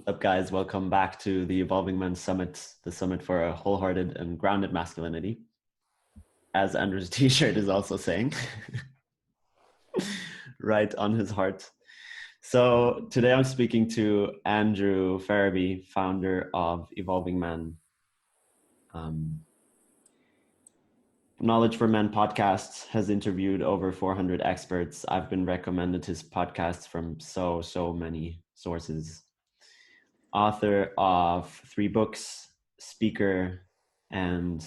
Up, guys? Welcome back to the Evolving Men Summit, the summit for a wholehearted and grounded masculinity, as Andrew's t-shirt is also saying, right on his heart. So today I'm speaking to Andrew Ferebee, founder of Evolving Men. Knowledge for Men podcasts has interviewed over 400 experts. I've been recommended his podcasts from so many sources. Author of 3 books, speaker, and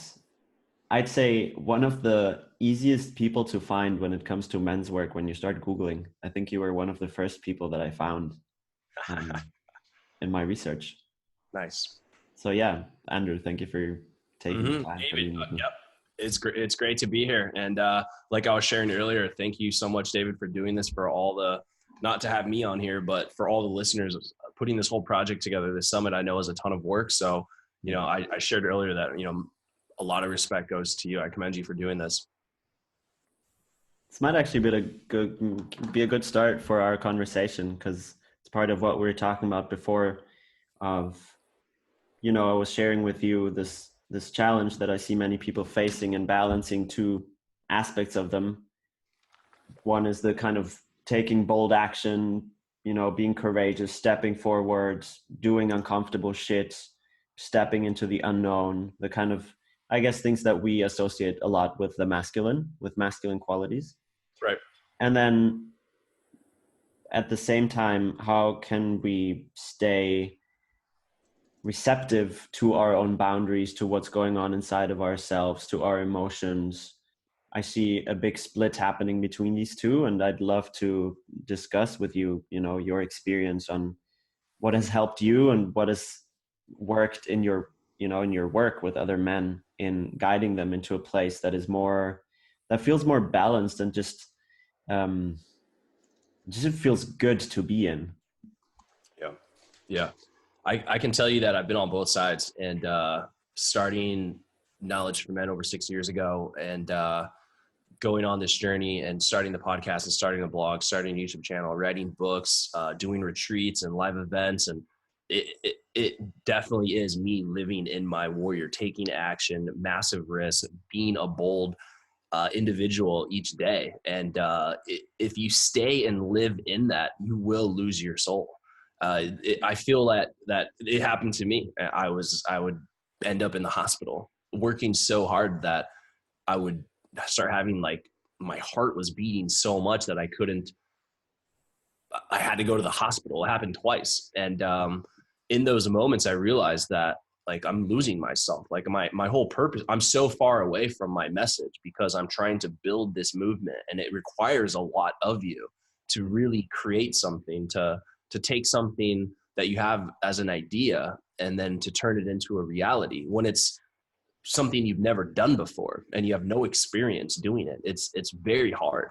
I'd say one of the easiest people to find when it comes to men's work when you start Googling. I think you were one of the first people that I found in my research. Nice. So yeah, Andrew, thank you for taking the time for David, being with me. yep. It's great to be here. And like I was sharing earlier, thank you so much, David, for doing this, for all the, not to have me on here, but for all the listeners, putting this whole project together. This summit I know is a ton of work. So, I shared earlier that, a lot of respect goes to you. I commend you for doing this. This might actually be a good start for our conversation, because it's part of what we were talking about before of, I was sharing with you this challenge that I see many people facing and balancing 2 aspects of them. One is the kind of taking bold action, being courageous, stepping forward, doing uncomfortable shit, stepping into the unknown, the kind of, I guess, things that we associate a lot with with masculine qualities. Right. And then at the same time, how can we stay receptive to our own boundaries, to what's going on inside of ourselves, to our emotions? I see a big split happening between these 2, and I'd love to discuss with you, your experience on what has helped you and what has worked in your work with other men in guiding them into a place that feels more balanced and just it feels good to be in. Yeah. I can tell you that I've been on both sides, and starting Knowledge for Men over 6 years ago, and going on this journey and starting the podcast and starting the blog, starting a YouTube channel, writing books, doing retreats and live events. And it definitely is me living in my warrior, taking action, massive risk, being a bold individual each day. And if you stay and live in that, you will lose your soul. I feel that it happened to me. I would end up in the hospital working so hard that I would start having, like, my heart was beating so much that I had to go to the hospital. It happened twice. And in those moments, I realized that, like, I'm losing myself. Like, my whole purpose, I'm so far away from my message because I'm trying to build this movement, and it requires a lot of you to really create something, to take something that you have as an idea and then to turn it into a reality when it's something you've never done before and you have no experience doing it. It's very hard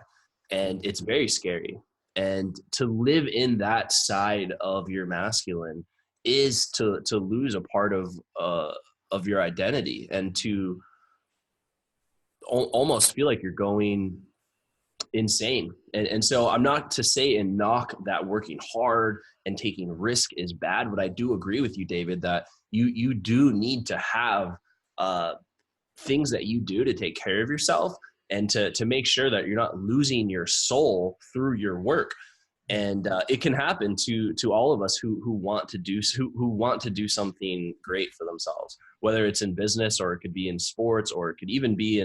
and it's very scary. And to live in that side of your masculine is to lose a part of your identity, and to almost feel like you're going insane. And so I'm not to say and knock that working hard and taking risk is bad, but I do agree with you, David, that you do need to have things that you do to take care of yourself and to make sure that you're not losing your soul through your work. And it can happen to all of us who want to do something great for themselves, whether it's in business, or it could be in sports, or it could even be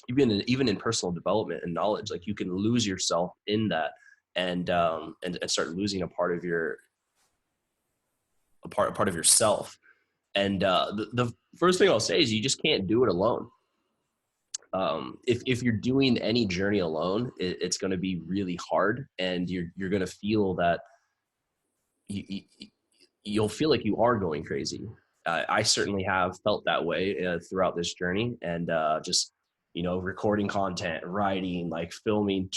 even in personal development and knowledge. Like, you can lose yourself in that, and start losing a part of yourself. And the first thing I'll say is you just can't do it alone. If you're doing any journey alone, it's going to be really hard, and you're going to feel that you'll feel like you are going crazy. I certainly have felt that way throughout this journey, and just recording content, writing, like filming,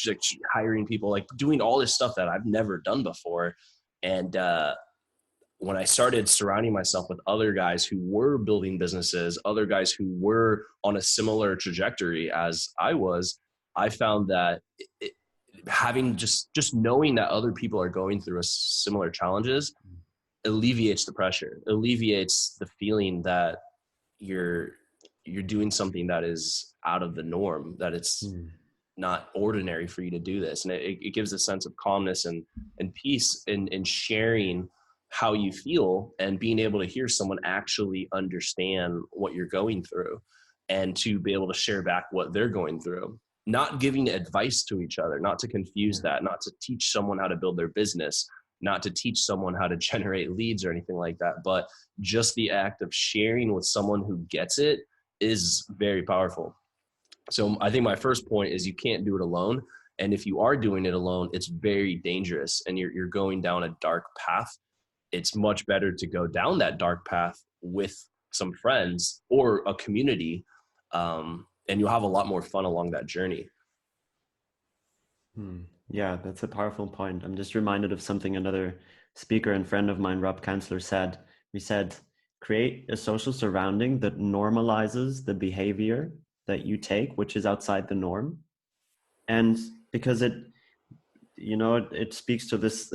hiring people, like doing all this stuff that I've never done before. And when I started surrounding myself with other guys who were building businesses, other guys who were on a similar trajectory as I was, I found that having just knowing that other people are going through similar challenges alleviates the pressure, alleviates the feeling that you're doing something that is out of the norm, that it's Hmm. not ordinary for you to do this. And it gives a sense of calmness and peace in sharing how you feel and being able to hear someone actually understand what you're going through and to be able to share back what they're going through. Not giving advice to each other, not to confuse Yeah. that, not to teach someone how to build their business, not to teach someone how to generate leads or anything like that, but just the act of sharing with someone who gets it is very powerful. So I think my first point is you can't do it alone. And if you are doing it alone, it's very dangerous and you're going down a dark path. It's much better to go down that dark path with some friends or a community. And you'll have a lot more fun along that journey. Hmm. Yeah, that's a powerful point. I'm just reminded of something another speaker and friend of mine, Rob Kanzler, said. He said, create a social surrounding that normalizes the behavior that you take, which is outside the norm. And because it speaks to this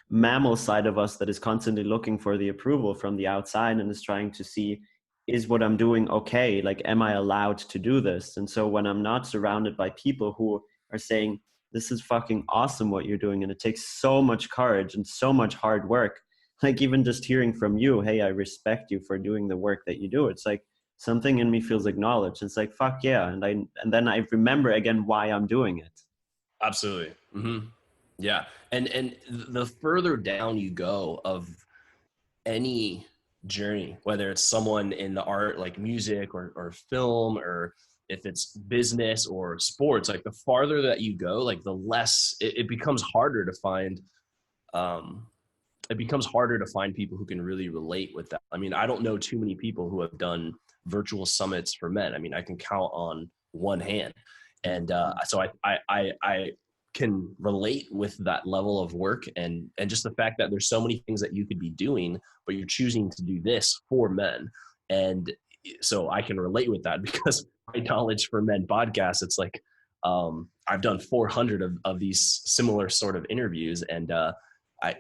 mammal side of us that is constantly looking for the approval from the outside and is trying to see, is what I'm doing okay? Like, am I allowed to do this? And so when I'm not surrounded by people who are saying, this is fucking awesome what you're doing, and it takes so much courage and so much hard work, like even just hearing from you, hey, I respect you for doing the work that you do, it's like something in me feels acknowledged. It's like, fuck yeah. And then I remember again why I'm doing it. Absolutely. Mm-hmm. Yeah. And the further down you go of any journey, whether it's someone in the art like music or film, or if it's business or sports, like the farther that you go, like the less it becomes harder to find um it becomes harder to find people who can really relate with that. I mean, I don't know too many people who have done virtual summits for men. I mean, I can count on one hand. And so I can relate with that level of work and just the fact that there's so many things that you could be doing, but you're choosing to do this for men. And so I can relate with that because my Knowledge for Men podcast, it's like I've done 400 of these similar sort of interviews, and I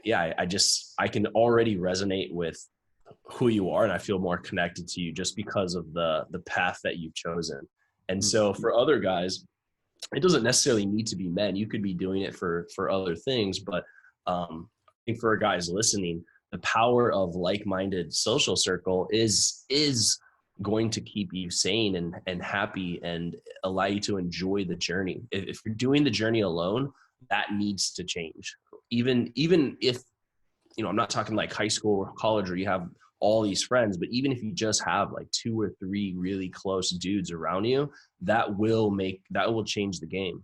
can already resonate with who you are, and I feel more connected to you just because of the path that you've chosen. And so for other guys, it doesn't necessarily need to be men. You could be doing it for other things, but I think for guys listening, the power of like-minded social circle is going to keep you sane and happy and allow you to enjoy the journey. If you're doing the journey alone, that needs to change. Even if, I'm not talking like high school or college where you have all these friends, but even if you just have like 2 or 3 really close dudes around you, that will change the game.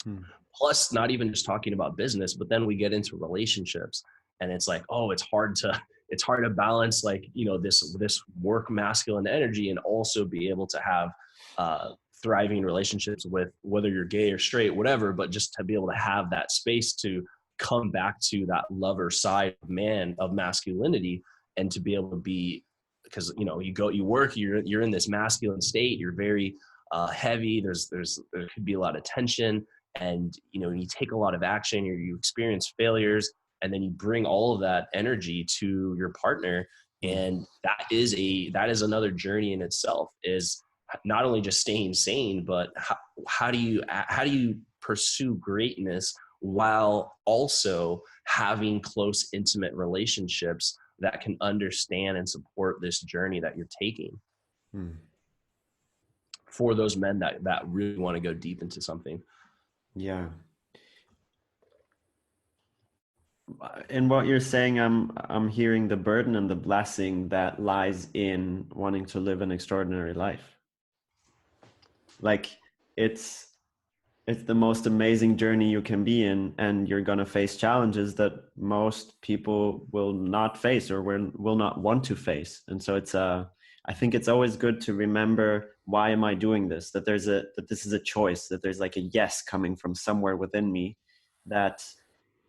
Hmm. Plus, not even just talking about business, but then we get into relationships, and it's like, oh, it's hard to balance, like, this work masculine energy and also be able to have thriving relationships with, whether you're gay or straight, whatever, but just to be able to have that space to come back to that lover side of masculinity, and to be able to be, because you work, you're in this masculine state, you're very heavy, there could be a lot of tension, and you take a lot of action, you experience failures, and then you bring all of that energy to your partner. Hmm. And that is another journey in itself, is not only just staying sane, but how do you pursue greatness while also having close, intimate relationships that can understand and support this journey that you're taking, Hmm. for those men that really want to go deep into something. Yeah. In what you're saying, I'm hearing the burden and the blessing that lies in wanting to live an extraordinary life. Like, it's it's the most amazing journey you can be in, and you're going to face challenges that most people will not face or will not want to face. And so I think it's always good to remember, why am I doing this? That this is a choice, that there's like a yes coming from somewhere within me that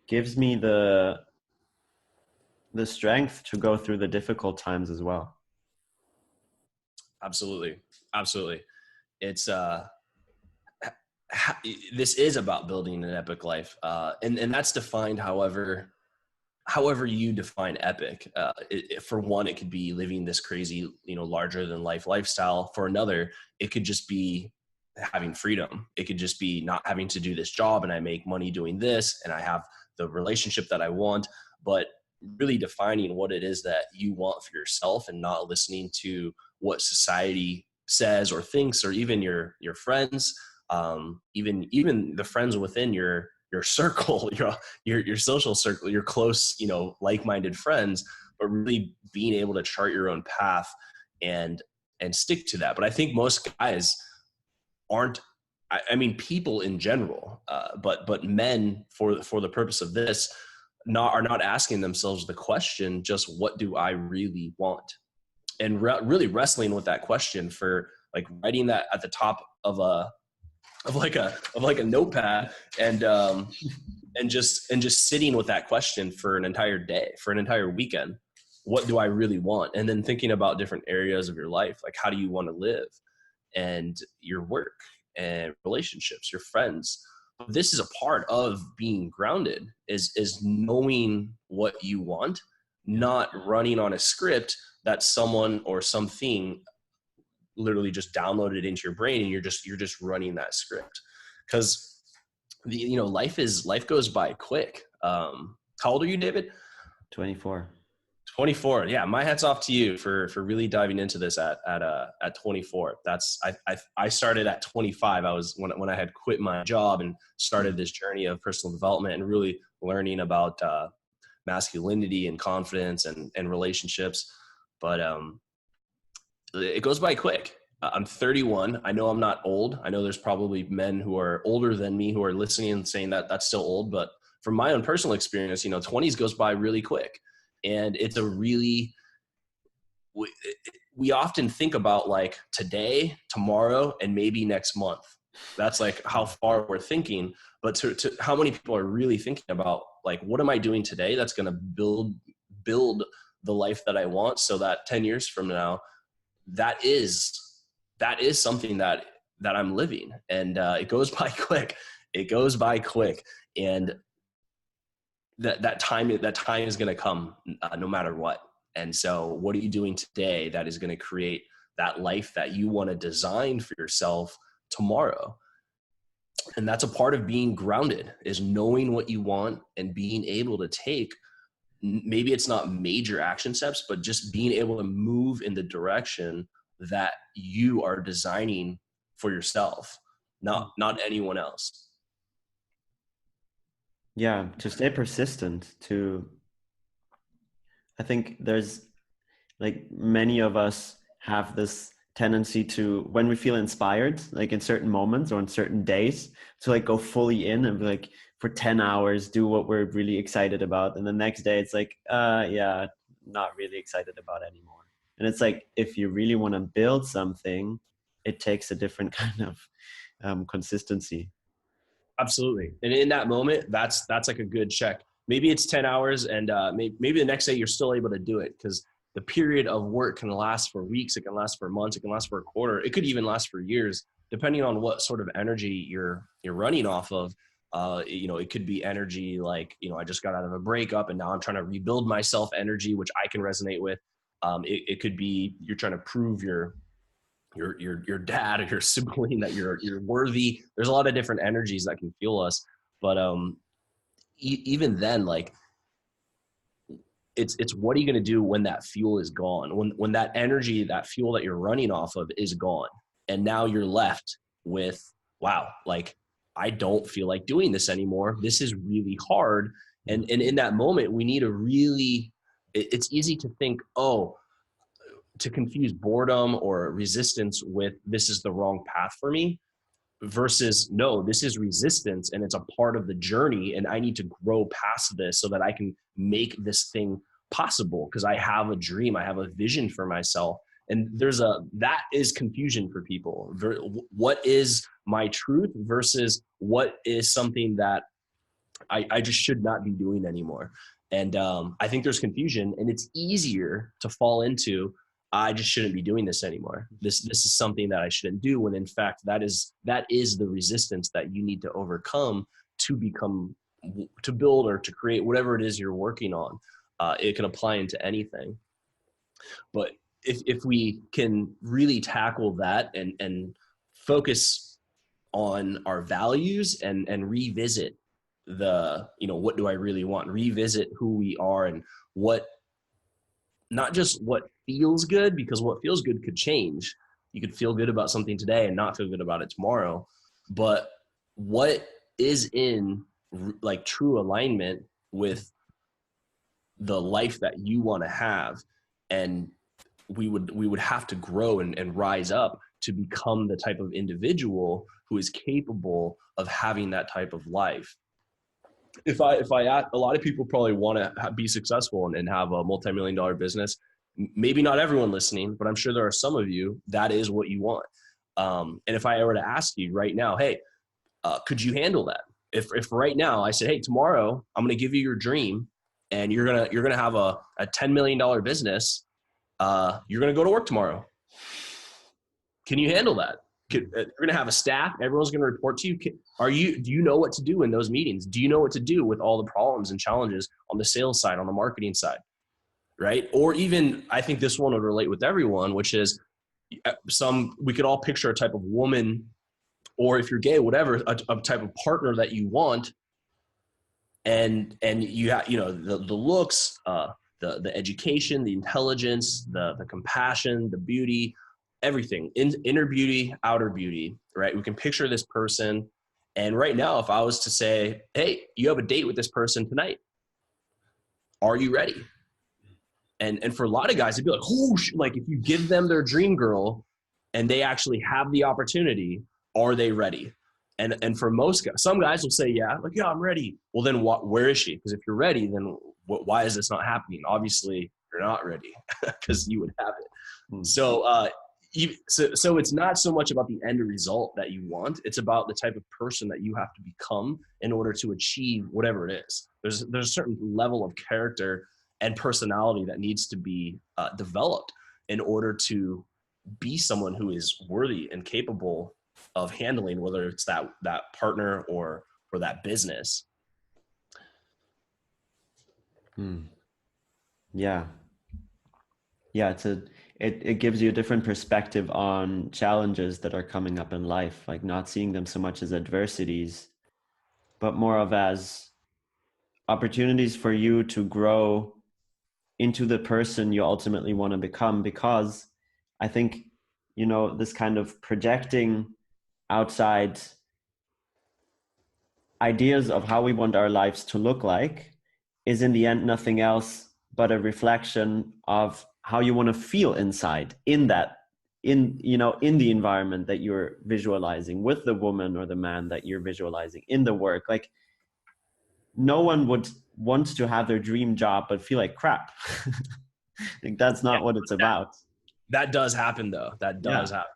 gives me the strength to go through the difficult times as well. Absolutely. Absolutely. It's this is about building an epic life, and that's defined however however you define epic. For one, it could be living this crazy, larger than life lifestyle. For another, it could just be having freedom. It could just be not having to do this job and I make money doing this and I have the relationship that I want, but really defining what it is that you want for yourself and not listening to what society says or thinks, or even your friends, even the friends within your circle, your social circle, your close, like-minded friends, but really being able to chart your own path and stick to that. But I think most guys aren't, I mean, people in general, but men for the purpose of this, are not asking themselves the question, just what do I really want? And really wrestling with that question, for like writing that at the top of a notepad, and just sitting with that question for an entire day, for an entire weekend. What do I really want? And then thinking about different areas of your life, like how do you want to live, and your work and relationships, your friends. This is a part of being grounded, is knowing what you want, not running on a script that someone or something literally just downloaded into your brain, and you're just running that script. Because life goes by quick. How old are you, David? 24. 24. Yeah, my hat's off to you for really diving into this at 24. I started at 25. I was when I had quit my job and started this journey of personal development and really learning about masculinity and confidence and relationships. But it goes by quick. I'm 31. I know I'm not old. I know there's probably men who are older than me who are listening and saying that that's still old. But from my own personal experience, 20s goes by really quick. And it's a really, we often think about like today, tomorrow, and maybe next month. That's like how far we're thinking. But to how many people are really thinking about like, what am I doing today that's going to build the life that I want, so that 10 years from now, that is something that I'm living. And it goes by quick. It goes by quick. And that time is going to come no matter what. And so what are you doing today that is going to create that life that you want to design for yourself tomorrow? And that's a part of being grounded, is knowing what you want and being able to take, maybe it's not major action steps, but just being able to move in the direction that you are designing for yourself, not anyone else. Yeah, to stay persistent. I think there's like many of us have this tendency to, when we feel inspired, like in certain moments or on certain days, to like go fully in and be like for 10 hours do what we're really excited about, and the next day it's like yeah, not really excited about anymore. And it's like, if you really want to build something, it takes a different kind of consistency. Absolutely. And in that moment, that's like a good check. Maybe it's 10 hours and maybe the next day you're still able to do it, because the period of work can last for weeks. It can last for months. It can last for a quarter. It could even last for years, depending on what sort of energy you're running off of. It could be energy like, I just got out of a breakup and now I'm trying to rebuild myself energy, which I can resonate with. It could be you're trying to prove your dad or your sibling that you're worthy. There's a lot of different energies that can fuel us, but even then, like it's what are you going to do when that fuel is gone, when that energy, that fuel that you're running off of is gone, and now you're left with, wow, like I don't feel like doing this anymore. This is really hard. And in that moment, we need to really, it's easy to think, to confuse boredom or resistance with this is the wrong path for me, versus no, this is resistance and it's a part of the journey, and I need to grow past this so that I can make this thing possible, because I have a dream, I have a vision for myself. And that is confusion for people. What is my truth versus what is something that I just should not be doing anymore. And I think there's confusion, and it's easier to fall into, I just shouldn't be doing this anymore. This is something that I shouldn't do, when in fact that is the resistance that you need to overcome to become to build or to create whatever it is you're working on. It can apply into anything. But if we can really tackle that and focus on our values and revisit the, what do I really want? Revisit who we are and what, not just what feels good, because what feels good could change. You could feel good about something today and not feel good about it tomorrow. But what is in like true alignment with the life that you want to have? And we would have to grow and rise up to become the type of individual who is capable of having that type of life. If I a lot of people probably want to be successful and have a multi-million dollar business. Maybe not everyone listening, but I'm sure there are some of you that is what you want. And if I were to ask you right now, hey, could you handle that? If right now I said, hey, tomorrow I'm going to give you your dream, and you're gonna have a $10 million business. You're going to go to work tomorrow. Can you handle that? You're going to have a staff. Everyone's going to report to you. Do you know what to do in those meetings? Do you know what to do with all the problems and challenges on the sales side, on the marketing side? Right. Or even, I think this one would relate with everyone, which is we could all picture a type of woman, or if you're gay, whatever, a type of partner that you want. And you have, the looks, the education, the intelligence, the compassion, the beauty, everything, inner beauty, outer beauty, right? We can picture this person. And right now, if I was to say, hey, you have a date with this person tonight, are you ready? And for a lot of guys, it'd be like, oh, like if you give them their dream girl and they actually have the opportunity, are they ready? And for most guys, some guys will say, yeah, like, yeah, I'm ready. Well, then where is she? Because if you're ready, then why is this not happening? Obviously, you're not ready because you would have it. Mm. So it's not so much about the end result that you want. It's about the type of person that you have to become in order to achieve whatever it is. There's a certain level of character and personality that needs to be developed in order to be someone who is worthy and capable of handling, whether it's that partner or that business. Yeah. It gives you a different perspective on challenges that are coming up in life, like not seeing them so much as adversities, but more of as opportunities for you to grow into the person you ultimately want to become. Because I think, this kind of projecting outside ideas of how we want our lives to look like is in the end nothing else but a reflection of how you want to feel inside, in the environment that you're visualizing, with the woman or the man that you're visualizing, in the work. Like, no one would want to have their dream job but feel like crap. Like, that's not what it's about. That does happen though. That does happen.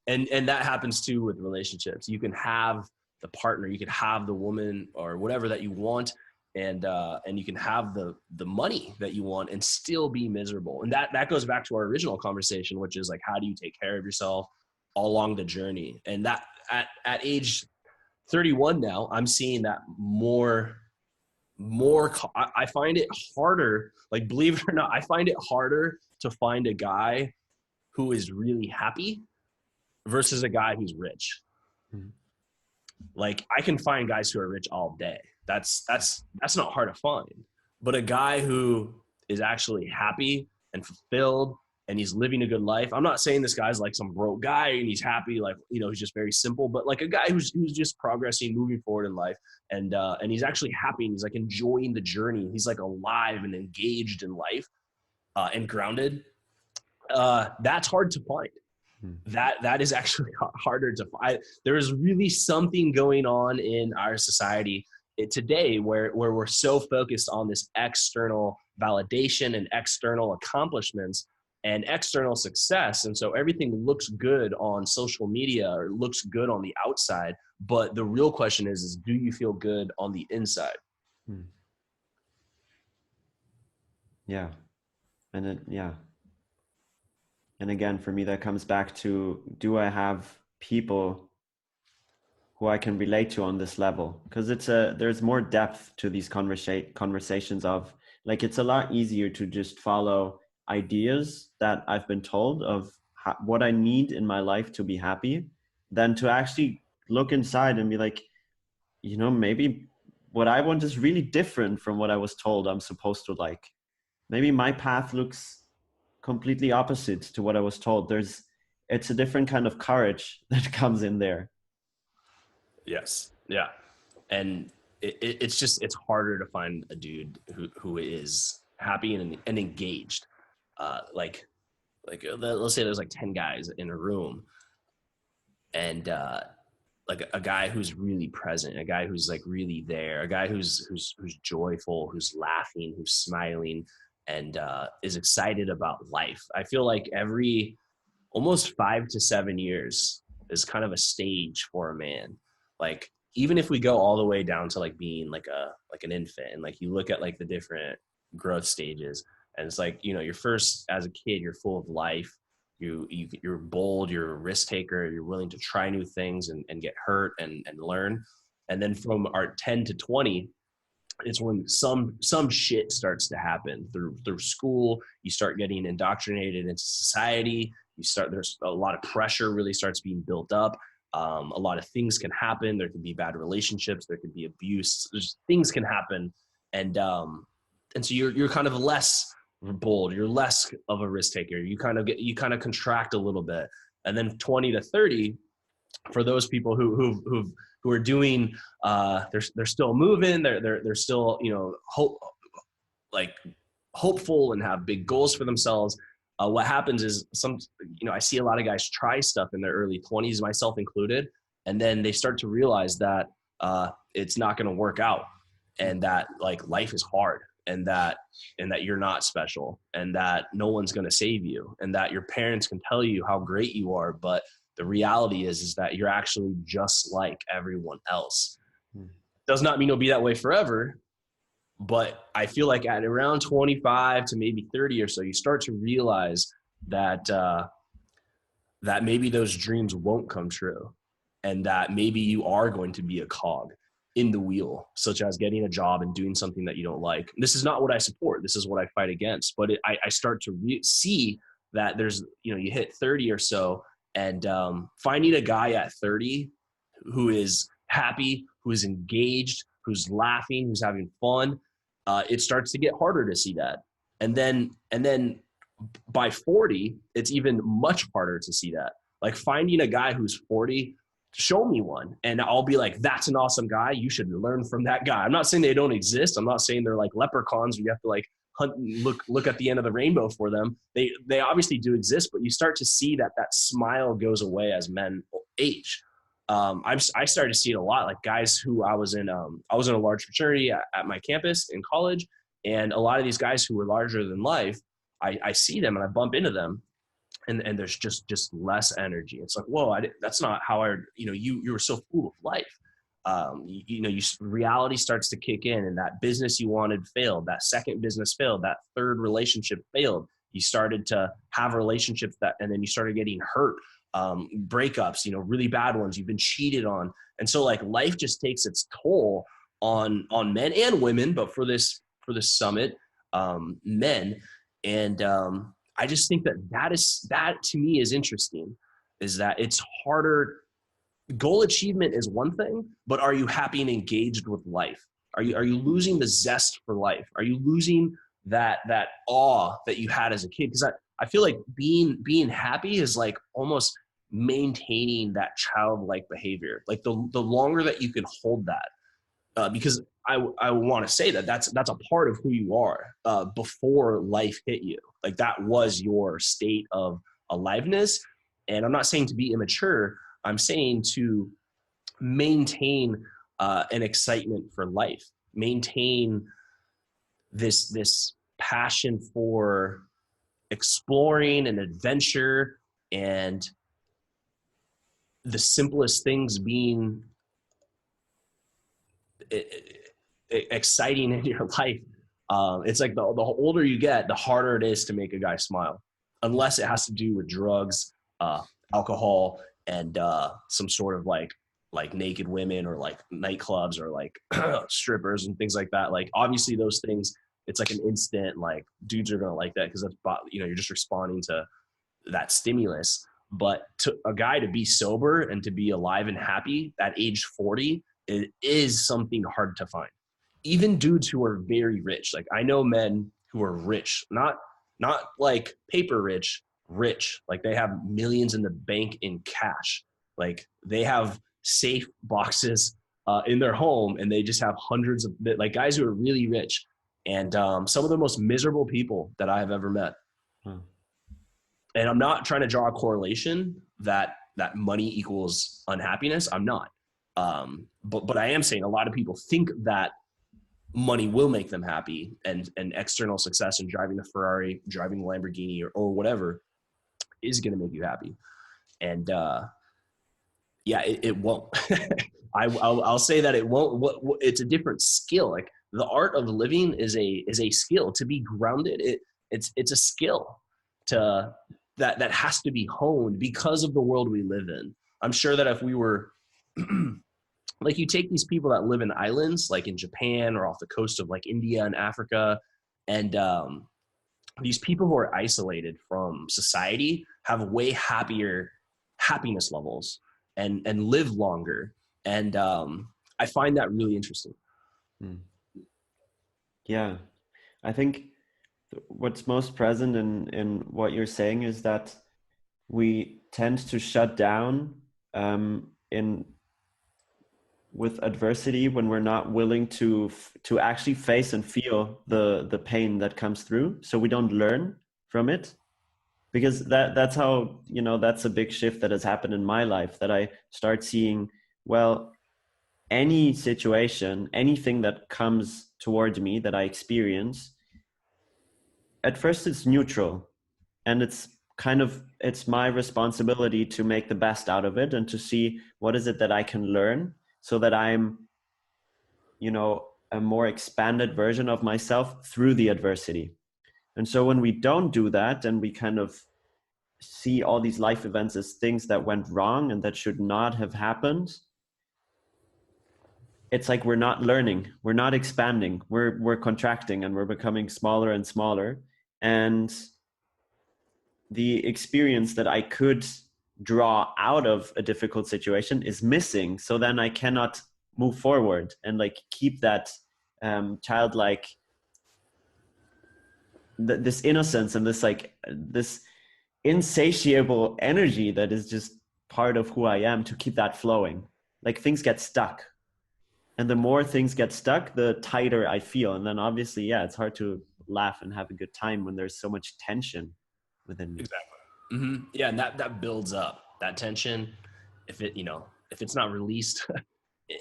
And that happens too with relationships. You can have the partner, you can have the woman or whatever that you want, and you can have the money that you want and still be miserable. And that goes back to our original conversation, which is like, how do you take care of yourself all along the journey? And that at age 31 now, I'm seeing that more. I find it harder, like, believe it or not, I find it harder to find a guy who is really happy versus a guy who's rich. Mm-hmm. Like, I can find guys who are rich all day. That's not hard to find. But a guy who is actually happy and fulfilled and he's living a good life. I'm not saying this guy's like some broke guy and he's happy, like, he's just very simple, but like a guy who's just progressing, moving forward in life, and he's actually happy and he's like enjoying the journey. He's like alive and engaged in life, and grounded. That's hard to find. That is actually harder to find. There is really something going on in our society today where we're so focused on this external validation and external accomplishments and external success. And so everything looks good on social media or looks good on the outside. But the real question is do you feel good on the inside? Yeah. And again, for me, that comes back to, do I have people who I can relate to on this level, because there's more depth to these conversations of, like, it's a lot easier to just follow ideas that I've been told of what I need in my life to be happy, than to actually look inside and be like, maybe what I want is really different from what I was told I'm supposed to like. Maybe my path looks completely opposite to what I was told. It's a different kind of courage that comes in there. Yes. Yeah. And it's harder to find a dude who is happy and engaged. Like let's say there's like 10 guys in a room, and like a guy who's really present, a guy who's like really there, a guy who's joyful, who's laughing, who's smiling, and is excited about life. I feel like every almost 5 to 7 years is kind of a stage for a man. Like, even if we go all the way down to like being like an infant, and like you look at like the different growth stages, and it's like, you're first, as a kid, you're full of life. You're bold, you're a risk taker, you're willing to try new things and get hurt and learn. And then from our 10 to 20, it's when some shit starts to happen through school. You start getting indoctrinated into society. There's a lot of pressure really starts being built up. A lot of things can happen. There could be bad relationships, there could be abuse, things can happen. And so you're kind of less bold, you're less of a risk taker. You kind of contract a little bit. And then 20 to 30, for those people who are doing, they're still moving, they're still, hopeful and have big goals for themselves. What happens is I see a lot of guys try stuff in their early 20s, myself included, and then they start to realize that it's not going to work out, and that like life is hard, and that you're not special, and that no one's going to save you, and that your parents can tell you how great you are, but the reality is that you're actually just like everyone else. Does not mean it'll be that way forever, but I feel like at around 25 to maybe 30 or so, you start to realize that that maybe those dreams won't come true, and that maybe you are going to be a cog in the wheel, such as getting a job and doing something that you don't like. This is not what I support. This is what I fight against. But I start to see that there's, you hit 30 or so, and finding a guy at 30 who is happy, who is engaged, who's laughing, who's having fun, it starts to get harder to see that. And then by 40, it's even much harder to see that. Like, finding a guy who's 40, show me one, and I'll be like, that's an awesome guy. You should learn from that guy. I'm not saying they don't exist. I'm not saying they're like leprechauns where you have to like hunt, look at the end of the rainbow for them. They obviously do exist, but you start to see that smile goes away as men age. I started to see it a lot. Like, guys who I was in a large fraternity at my campus in college, and a lot of these guys who were larger than life, I see them and I bump into them, and there's just less energy. It's like, whoa, that's not how you were so full of life. Reality starts to kick in, and that business you wanted failed. That second business failed. That third relationship failed. You started to have relationships and then you started getting hurt. Breakups, really bad ones. You've been cheated on. And so like life just takes its toll on men and women, but for this summit, men. And I just think that to me is interesting, is that it's harder. Goal achievement is one thing, but are you happy and engaged with life? Are you losing the zest for life? Are you losing that awe that you had as a kid? Because I feel like being happy is like almost maintaining that childlike behavior. Like the longer that you can hold that, because I want to say that's a part of who you are before life hit you. Like, that was your state of aliveness. And I'm not saying to be immature. I'm saying to maintain an excitement for life, maintain this passion for exploring and adventure, and the simplest things being exciting in your life. It's like the older you get, the harder it is to make a guy smile, unless it has to do with drugs, alcohol, and some sort of like like naked women or like nightclubs or like strippers and things like that. Like obviously those things, it's like an instant, like dudes are gonna like that because that's, you know, you're just responding to that stimulus. But to a guy to be sober and to be alive and happy at age 40, it is something hard to find. Even dudes who are very rich, like I know men who are rich, not like paper rich, rich, like they have millions in the bank in cash. Like they have safe boxes in their home, and they just have hundreds of, like, guys who are really rich, and some of the most miserable people that I have ever met. Hmm. And I'm not trying to draw a correlation that money equals unhappiness. I'm not. But I am saying a lot of people think that money will make them happy, and external success and driving the Ferrari, driving the Lamborghini, or whatever is going to make you happy. And yeah, it won't. I'll say that it won't. It's a different skill. Like the art of living is a skill. To be grounded, it's a skill to that has to be honed because of the world we live in. I'm sure that if we were like, you take these people that live in islands, like in Japan or off the coast of like India and Africa, and these people who are isolated from society have way happier happiness levels and live longer. And I find that really interesting. Yeah, I think what's most present in what you're saying is that we tend to shut down in with adversity when we're not willing to actually face and feel the pain that comes through, so we don't learn from it. Because that's how, you know, that's a big shift that has happened in my life, that I start seeing, well, any situation, anything that comes towards me that I experience, at first it's neutral, and it's my responsibility to make the best out of it and to see what is it that I can learn, so that I'm, you know, a more expanded version of myself through the adversity. And so when we don't do that, and we kind of see all these life events as things that went wrong and that should not have happened, it's like we're not learning, we're not expanding, we're contracting, and we're becoming smaller and smaller. And the experience that I could draw out of a difficult situation is missing. So then I cannot move forward and like keep that childlike, this innocence and this like this insatiable energy that is just part of who I am, to keep that flowing. Like things get stuck, and the more things get stuck, the tighter I feel. And then obviously, yeah, it's hard to laugh and have a good time when there's so much tension within me. Exactly. Mm-hmm. Yeah, and that builds up, that tension. If it's not released,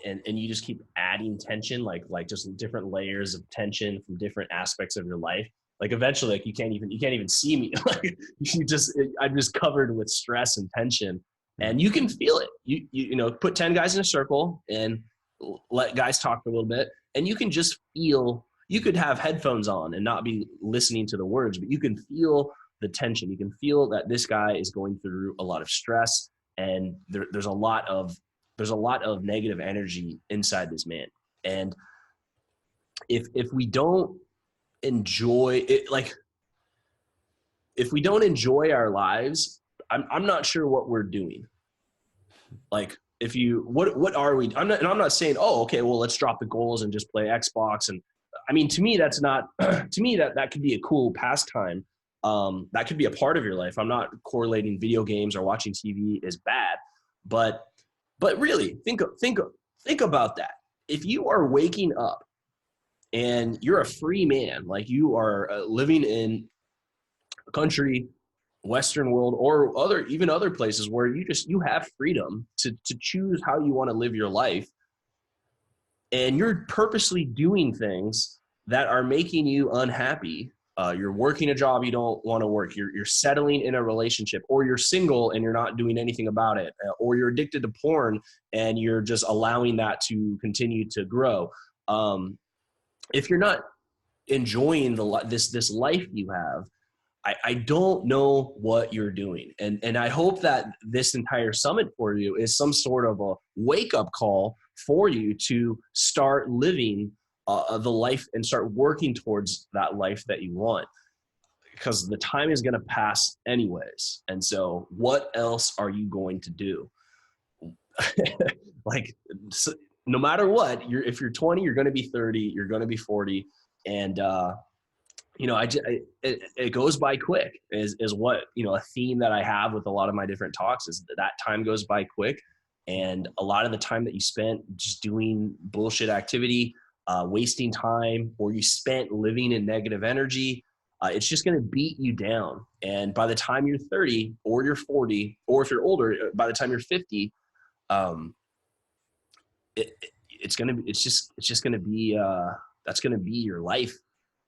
and you just keep adding tension, like just different layers of tension from different aspects of your life. Like eventually, like you can't even see me. Like I'm just covered with stress and tension, and you can feel it. You know, put 10 guys in a circle and let guys talk for a little bit, and you can just feel. You could have headphones on and not be listening to the words, but you can feel the tension. You can feel that this guy is going through a lot of stress, and there's a lot of negative energy inside this man. And if we don't enjoy it, like if we don't enjoy our lives, I'm not sure what we're doing. Like if you, what are we? I'm not saying, oh, okay, well, let's drop the goals and just play Xbox. And I mean, to me, that's not, to me, that could be a cool pastime. That could be a part of your life. I'm not correlating video games or watching TV as bad, but really think about that. If you are waking up and you're a free man, like you are living in a country, Western world, or other places where you have freedom to choose how you want to live your life, and you're purposely doing things that are making you unhappy. You're working a job you don't want to work. You're settling in a relationship, or you're single and you're not doing anything about it, or you're addicted to porn and you're just allowing that to continue to grow. If you're not enjoying this life you have, I don't know what you're doing. And I hope that this entire summit for you is some sort of a wake up call for you to start living the life and start working towards that life that you want, because the time is going to pass anyways. And so what else are you going to do? Like, so no matter what, if you're 20, you're going to be 30, you're going to be 40. And, it goes by quick is what, a theme that I have with a lot of my different talks is that time goes by quick. And a lot of the time that you spent just doing bullshit activity, wasting time, or you spent living in negative energy, it's just going to beat you down. And by the time you're 30 or you're 40, or if you're older, by the time you're 50, um, it's just going to be, that's going to be your life.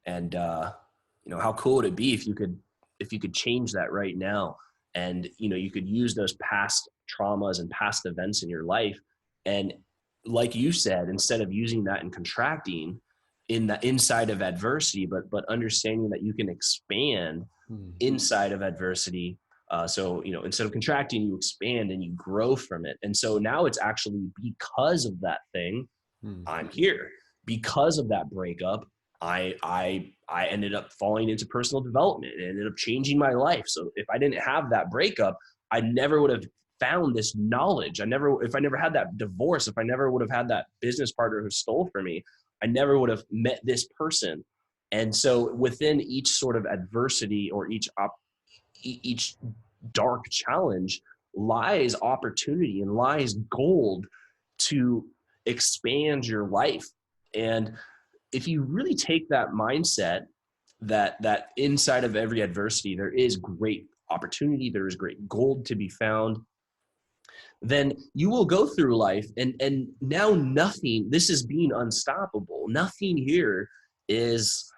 And, how cool would it be if you could change that right now? And, you could use those past traumas and past events in your life. And like you said, instead of using that and contracting in the inside of adversity, but understanding that you can expand inside of adversity. So, instead of contracting, you expand and you grow from it. And so now it's actually because of that thing, I'm here. Because of that breakup, I ended up falling into personal development and ended up changing my life. So if I didn't have that breakup, I never would have found this knowledge. If I never had that divorce, if I never would have had that business partner who stole from me, I never would have met this person. And so within each sort of adversity or each dark challenge lies opportunity and lies gold to expand your life. And if you really take that mindset that inside of every adversity there is great opportunity, there is great gold to be found, then you will go through life and now nothing, this is being unstoppable. Nothing here is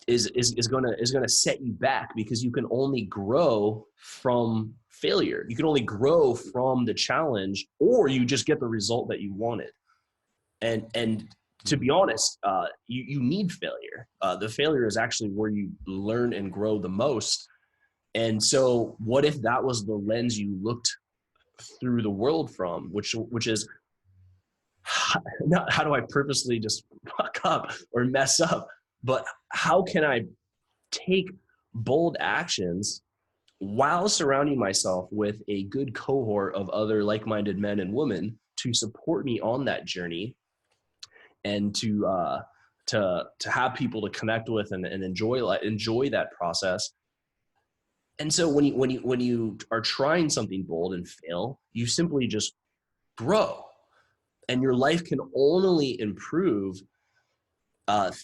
gonna set you back, because you can only grow from failure. You can only grow from the challenge, or you just get the result that you wanted. And to be honest, you need failure. The failure is actually where you learn and grow the most. And so what if that was the lens you looked through the world from, which is not how do I purposely just fuck up or mess up, but how can I take bold actions while surrounding myself with a good cohort of other like-minded men and women to support me on that journey, and to have people to connect with and enjoy that process. And so when you are trying something bold and fail, you simply just grow, and your life can only improve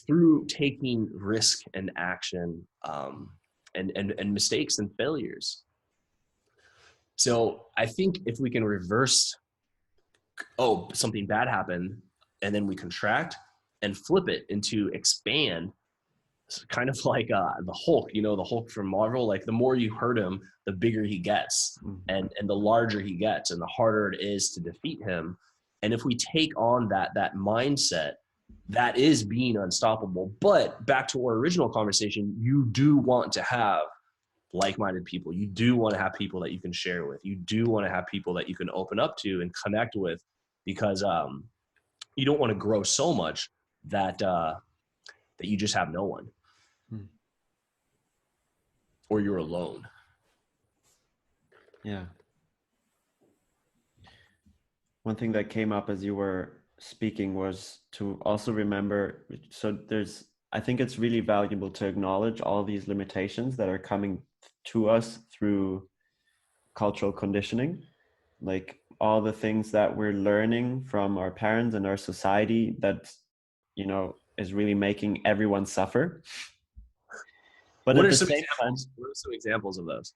through taking risk and action, and mistakes and failures. So I think if we can reverse, something bad happened, and then we contract and flip it into expand, it's kind of like the Hulk, the Hulk from Marvel. Like, the more you hurt him, the bigger he gets, and the larger he gets, and the harder it is to defeat him. And if we take on that mindset, that is being unstoppable. But back to our original conversation, you do want to have like-minded people. You do want to have people that you can share with. You do want to have people that you can open up to and connect with, because you don't want to grow so much that you just have no one, or you're alone. Yeah. One thing that came up as you were speaking was to also remember, so I think it's really valuable to acknowledge all these limitations that are coming to us through cultural conditioning, like all the things that we're learning from our parents and our society that, is really making everyone suffer. But What at are the some same time, examples? What are some examples of those?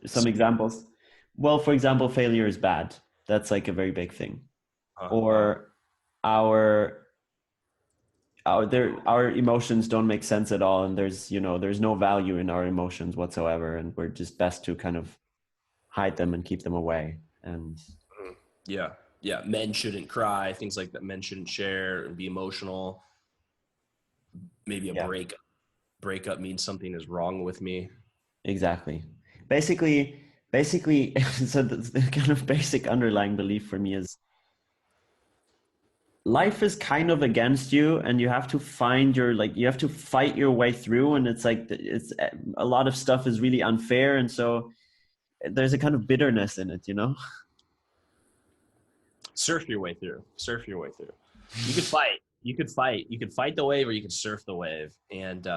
some examples. Well, for example, failure is bad. That's like a very big thing. Or our emotions don't make sense at all, and there's no value in our emotions whatsoever, and we're just best to kind of hide them and keep them away. And yeah, men shouldn't cry, things like that. Men shouldn't share and be emotional. Maybe a breakup. breakup means something is wrong with me. Exactly. Basically, so the kind of basic underlying belief for me is life is kind of against you, and you have to find your, like, you have to fight your way through, and it's like it's a lot of stuff is really unfair, and so there's a kind of bitterness in it, you know? Surf your way through. Surf your way through. You could fight. You could fight. You could fight the wave, or you could surf the wave. And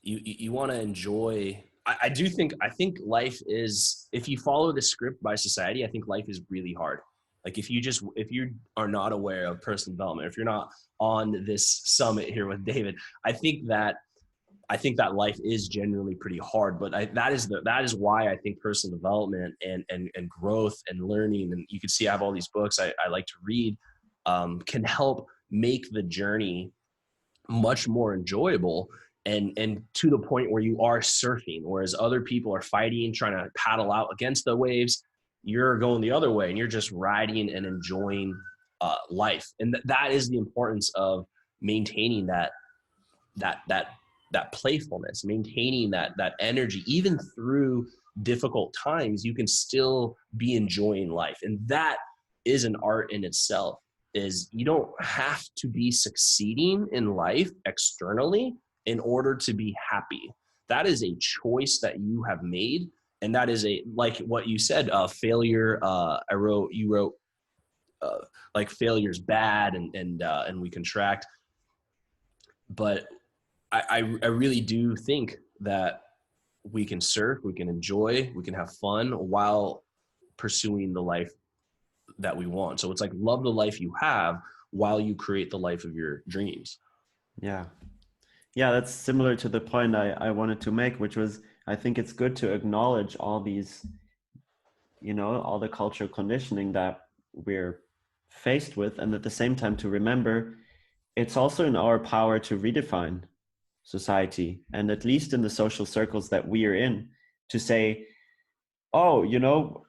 you want to enjoy. I do think. I think life is. If you follow the script by society, I think life is really hard. Like if you are not aware of personal development, if you're not on this summit here with David, I think that life is genuinely pretty hard. But that is why I think personal development and growth and learning, and you can see I have all these books I like to read, can help make the journey much more enjoyable, and to the point where you are surfing, whereas other people are fighting, trying to paddle out against the waves. You're going the other way, and you're just riding and enjoying life. And that is the importance of maintaining that that that playfulness, maintaining that energy, even through difficult times. You can still be enjoying life, and that is an art in itself. Is you don't have to be succeeding in life externally in order to be happy. That is a choice that you have made, and that is a, like what you said, failure. You wrote uh, like failure's bad, and we contract. But I really do think that we can surf, we can enjoy, we can have fun while pursuing the life that we want. So it's like, love the life you have while you create the life of your dreams. Yeah. Yeah, that's similar to the point I wanted to make, which was I think it's good to acknowledge all these, you know, all the cultural conditioning that we're faced with, and at the same time to remember it's also in our power to redefine society, and at least in the social circles that we are in, to say, oh, you know,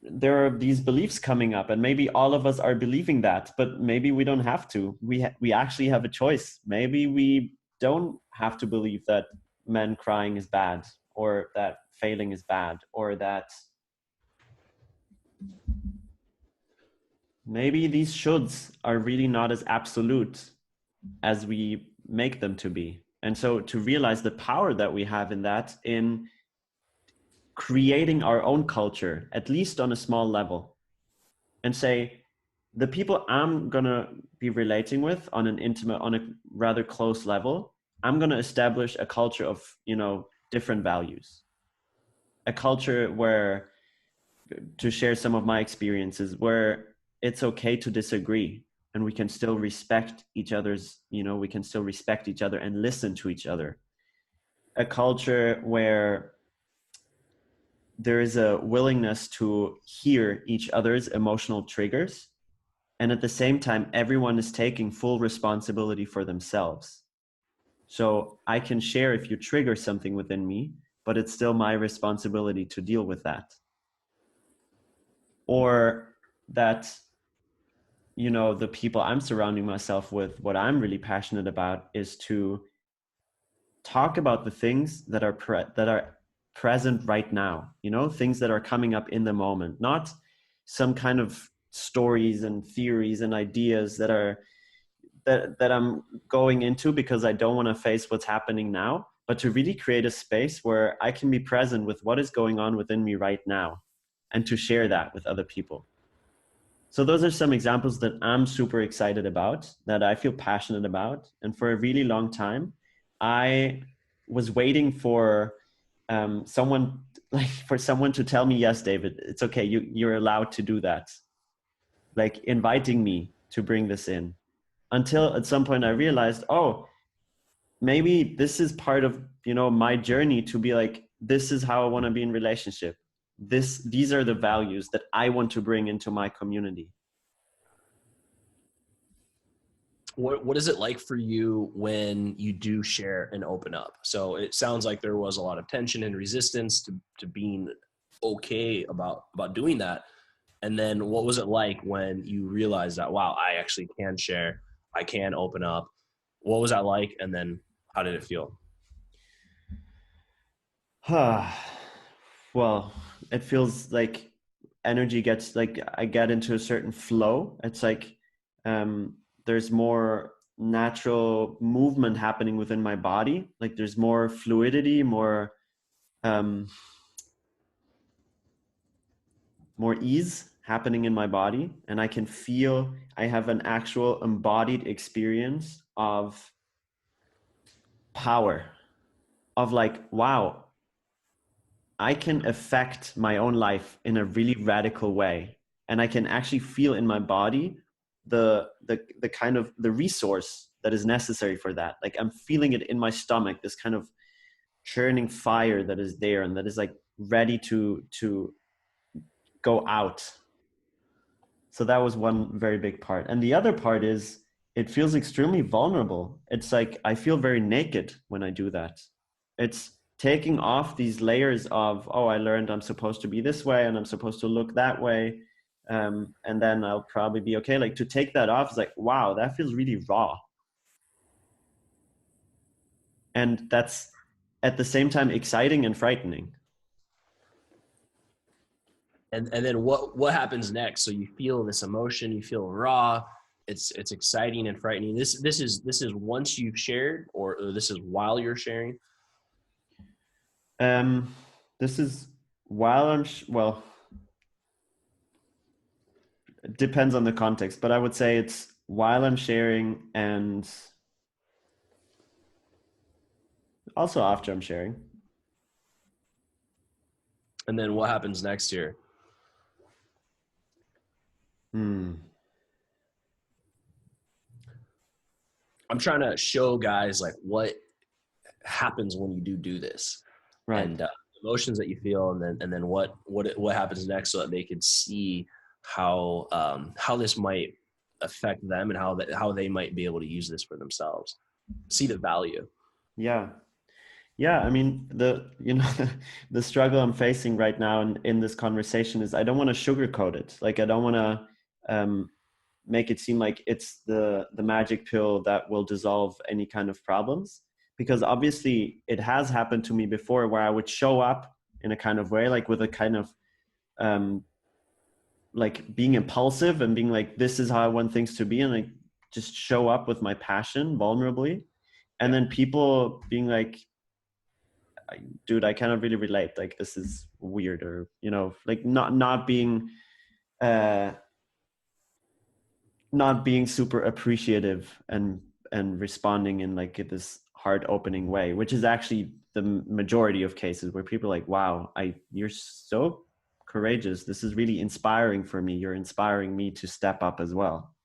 there are these beliefs coming up, and maybe all of us are believing that, but maybe we don't have to. We actually have a choice. Maybe we don't have to believe that men crying is bad, or that failing is bad, or that maybe these shoulds are really not as absolute as we make them to be. And so to realize the power that we have in that, in creating our own culture, at least on a small level, and say, the people I'm going to be relating with on an intimate, on a rather close level, I'm going to establish a culture of, you know, different values, a culture where, to share some of my experiences, where it's okay to disagree, and we can still respect each other's, you know, we can still respect each other and listen to each other. A culture where there is a willingness to hear each other's emotional triggers, and at the same time everyone is taking full responsibility for themselves. So I can share if you trigger something within me, but it's still my responsibility to deal with that. Or that, you know, the people I'm surrounding myself with, what I'm really passionate about is to talk about the things that are that are present right now, you know, things that are coming up in the moment, not some kind of stories and theories and ideas that are that I'm going into because I don't want to face what's happening now, but to really create a space where I can be present with what is going on within me right now, and to share that with other people. So those are some examples that I'm super excited about, that I feel passionate about. And for a really long time, I was waiting for someone, like for someone to tell me, yes, David, it's okay. You're allowed to do that. Like inviting me to bring this in, until at some point I realized, oh, maybe this is part of, you know, my journey to be like, this is how I want to be in relationship. These are the values that I want to bring into my community. What is it like for you when you do share and open up? So it sounds like there was a lot of tension and resistance to being okay about doing that. And then what was it like when you realized that, wow, I actually can share, I can open up? What was that like? And then how did it feel? Well, it feels like energy gets like I get into a certain flow. It's like there's more natural movement happening within my body. Like there's more fluidity, um, more ease happening in my body, and I can feel I have an actual embodied experience of power, of like, wow, I can affect my own life in a really radical way. And I can actually feel in my body the kind of the resource that is necessary for that. Like I'm feeling it in my stomach, this kind of churning fire that is there and that is like ready to go out. So that was one very big part. And the other part is it feels extremely vulnerable. It's like I feel very naked when I do that. It's taking off these layers of, oh, I learned I'm supposed to be this way and I'm supposed to look that way. And then I'll probably be okay. Like to take that off is like, wow, that feels really raw. And that's at the same time exciting and frightening. And then what happens next? So you feel this emotion, you feel raw. It's exciting and frightening. This is once you've shared, or this is while you're sharing. Um, this is while well, it depends on the context, but I would say it's while I'm sharing and also after I'm sharing. And then what happens next here? Hmm. I'm trying to show guys like what happens when you do this, Right. and emotions that you feel, and then what happens next, so that they can see how this might affect them, and how they might be able to use this for themselves, see the value. Yeah. Yeah. I mean, the struggle I'm facing right now in this conversation is I don't want to sugarcoat it. Like I don't want to make it seem like it's the magic pill that will dissolve any kind of problems, because obviously it has happened to me before where I would show up in a kind of way, like with a kind of um, like being impulsive and being like, this is how I want things to be, and like just show up with my passion vulnerably, and Yeah. then people being like, dude, I cannot really relate, like this is weird, or like not being uh not being super appreciative and responding in like this heart opening way, which is actually the majority of cases where people are like, wow, you're so courageous, this is really inspiring for me, you're inspiring me to step up as well.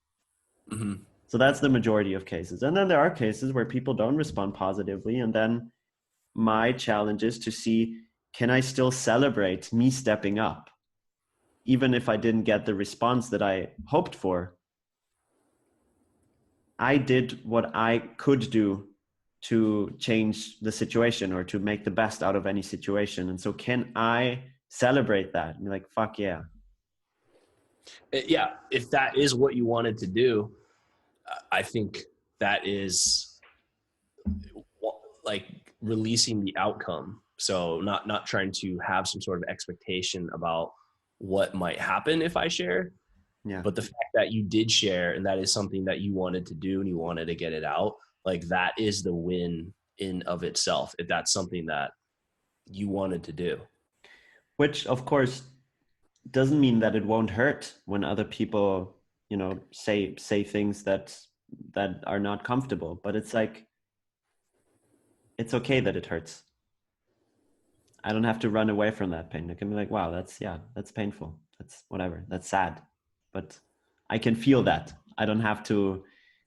Mm-hmm. So that's the majority of cases, and then there are cases where people don't respond positively, and then my challenge is to see, can I still celebrate me stepping up even if I didn't get the response that I hoped for? I did what I could do to change the situation or to make the best out of any situation. And so can I celebrate that? And be like, fuck yeah. Yeah, if that is what you wanted to do, I think that is like releasing the outcome. So not trying to have some sort of expectation about what might happen if I share, Yeah. but the fact that you did share, and that is something that you wanted to do and you wanted to get it out, like that is the win in of itself, if that's something that you wanted to do. Which of course doesn't mean that it won't hurt when other people, say things that are not comfortable, but it's like, it's okay that it hurts. I don't have to run away from that pain. I can be like, wow, that's painful. That's whatever. That's sad. But I can feel that. I don't have to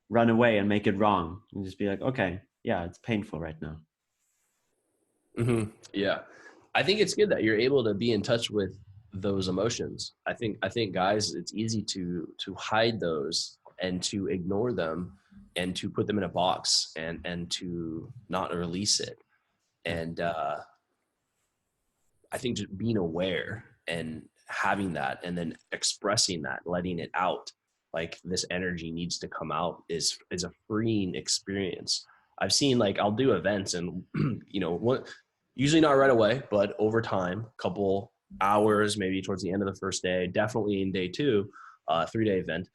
run away and make it wrong. And just be like, okay, yeah, it's painful right now. Mm-hmm. Yeah, I think it's good that you're able to be in touch with those emotions. I think guys, it's easy to hide those and to ignore them and to put them in a box and to not release it. Yeah. And I think just being aware and having that, and then expressing that, letting it out, like this energy needs to come out, is a freeing experience. I've seen, like, I'll do events, and what Usually not right away, but over time, couple hours, maybe towards the end of the first day, definitely in day two, 3-day event,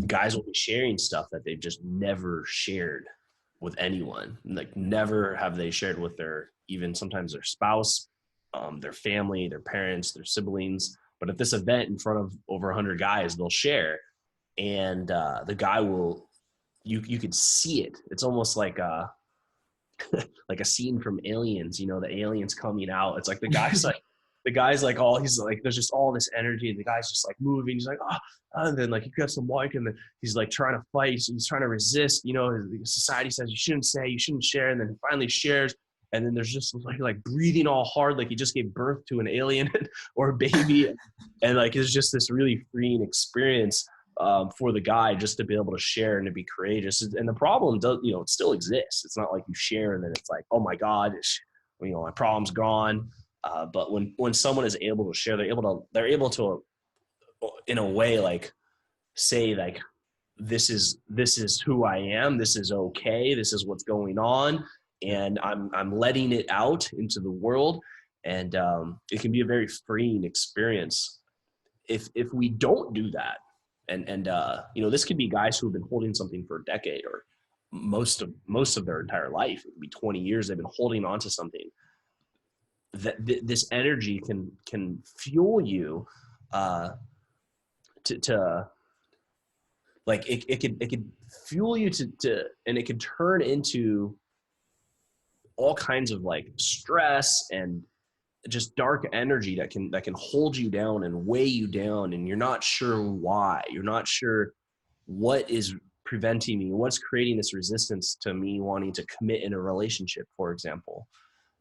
guys will be sharing stuff that they've just never shared with anyone. Like never have they shared with their, even sometimes their spouse, their family, their parents, their siblings. But at this event in front of over 100 guys, they'll share, and the guy will, you could see it. It's almost like a scene from Aliens, the aliens coming out. It's like the guy's like all, he's like, there's just all this energy, and the guy's just like moving. He's like, and then like he grabs some mic, and then he's like trying to fight. He's trying to resist. Society says you shouldn't say, you shouldn't share, and then he finally shares. And then there's just like breathing all hard, like he just gave birth to an alien or a baby, and like it's just this really freeing experience for the guy just to be able to share and to be courageous. And the problem does, it still exists. It's not like you share and then it's like, oh my God, my problem's gone. But when someone is able to share, they're able to, in a way, like say like, this is who I am. This is okay. This is what's going on. And I'm letting it out into the world. And it can be a very freeing experience. If we don't do that, and this could be guys who have been holding something for a decade or most of their entire life. It could be 20 years they've been holding on to something. That this energy can fuel you to like it could fuel you to and it could turn into all kinds of like stress and just dark energy that can hold you down and weigh you down, and you're not sure why. You're not sure what is preventing me, what's creating this resistance to me wanting to commit in a relationship, for example.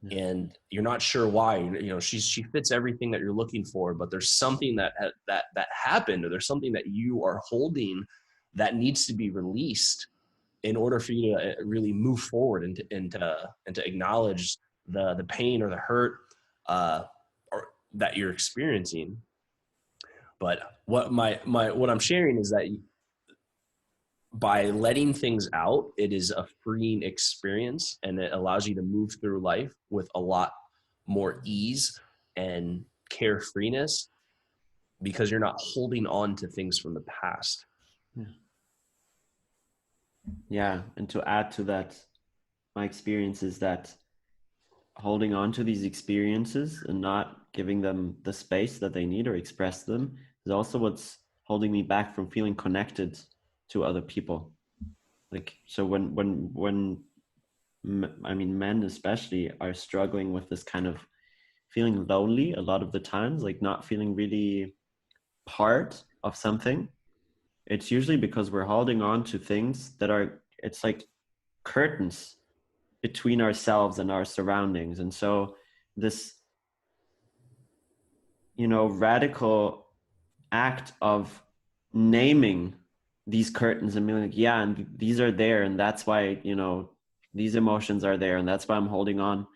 Yeah. And you're not sure why. She fits everything that you're looking for, but there's something that happened, or there's something that you are holding that needs to be released in order for you to really move forward and to acknowledge the pain or the hurt or that you're experiencing. But what I'm sharing is that by letting things out, it is a freeing experience, and it allows you to move through life with a lot more ease and carefreeness because you're not holding on to things from the past. Yeah. And to add to that, my experience is that holding on to these experiences and not giving them the space that they need or express them is also what's holding me back from feeling connected to other people. Like, so when I mean, men especially are struggling with this kind of feeling lonely a lot of the times, like not feeling really part of something, it's usually because we're holding on to things that it's like curtains between ourselves and our surroundings. And so this, radical act of naming these curtains and being like, yeah, and these are there, and that's why, these emotions are there, and that's why I'm holding on.